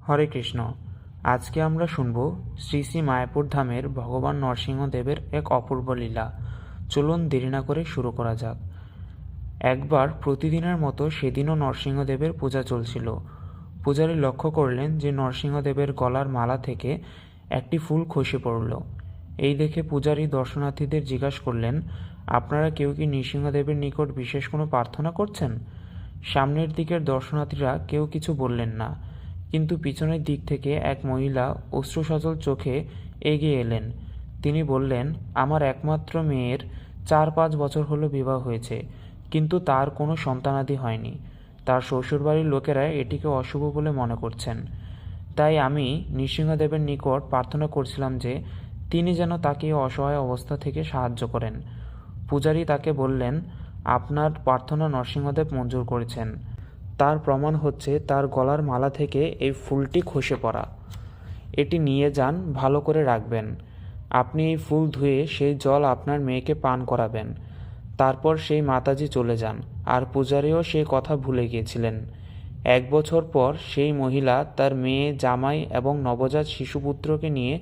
হরে কৃষ্ণ। আজকে আমরা শুনব শ্রী শ্রী মায়াপুর ধামের ভগবান নরসিংহদেবের এক অপূর্ব লীলা। চলুন দেরি না করে শুরু করা যাক। একবার প্রতিদিনের মতো সেদিনও নরসিংহদেবের পূজা চলছিল। পূজারী লক্ষ্য করলেন যে নরসিংহদেবের গলার মালা থেকে একটি ফুল খসে পড়ল। এই দেখে পূজারী দর্শনার্থীদের জিজ্ঞাসা করলেন, আপনারা কেউ কি নৃসিংহদেবের নিকট বিশেষ কোনো প্রার্থনা করছেন? সামনের দিকের দর্শনার্থীরা কেউ কিছু বললেন না, কিন্তু পিছনের দিক থেকে এক মহিলা অশ্রুসজল চোখে এগিয়ে এলেন। তিনি বললেন, আমার একমাত্র মেয়ের 4-5 বছর হলো বিবাহ হয়েছে, কিন্তু তার কোনো সন্তানাদি হয়নি। তার শ্বশুরবাড়ির লোকেরা এটিকে অশুভ বলে মনে করছেন। তাই আমি নৃসিংহদেবের নিকট প্রার্থনা করছিলাম যে তিনি যেন তাকে এই অসহায় অবস্থা থেকে সাহায্য করেন। পূজারী তাকে বললেন, আপনার প্রার্থনা নরসিংহদেব মঞ্জুর করেছেন। তার প্রমাণ হচ্ছে তার গলার মালা থেকে এই ফুলটি খসে পড়া। এটি নিয়ে যান, ভালো করে রাখবেন। আপনি এই ফুল ধুয়ে সেই জল আপনার মেয়েকে পান করাবেন। তারপর সেই মাতাজি চলে যান। আর পূজারীও সেই কথা ভুলে গিয়েছিলেন। 1 বছর পর সেই মহিলা তার মেয়ে, জামাই এবং নবজাত শিশুপুত্রকে নিয়ে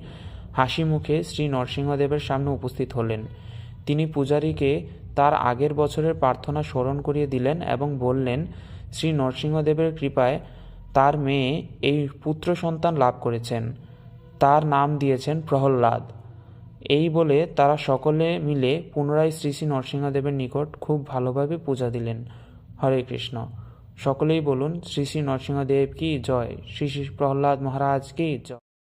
হাসি মুখে শ্রী নরসিংহদেবের সামনে উপস্থিত হলেন। তিনি পূজারীকে তার আগের বছরের প্রার্থনা স্মরণ করিয়ে দিলেন এবং বললেন, শ্রী নরসিংহদেবের কৃপায় তার মেয়ে এই পুত্র সন্তান লাভ করেছেন। তার নাম দিয়েছেন প্রহ্লাদ। এই বলে তারা সকলে মিলে পুনরায় শ্রী শ্রী নরসিংহদেবের নিকট খুব ভালোভাবে পূজা দিলেন। হরে কৃষ্ণ। সকলেই বলুন, শ্রী শ্রী নরসিংহদেব কি জয়, শ্রী শ্রী প্রহ্লাদ মহারাজ কি জয়।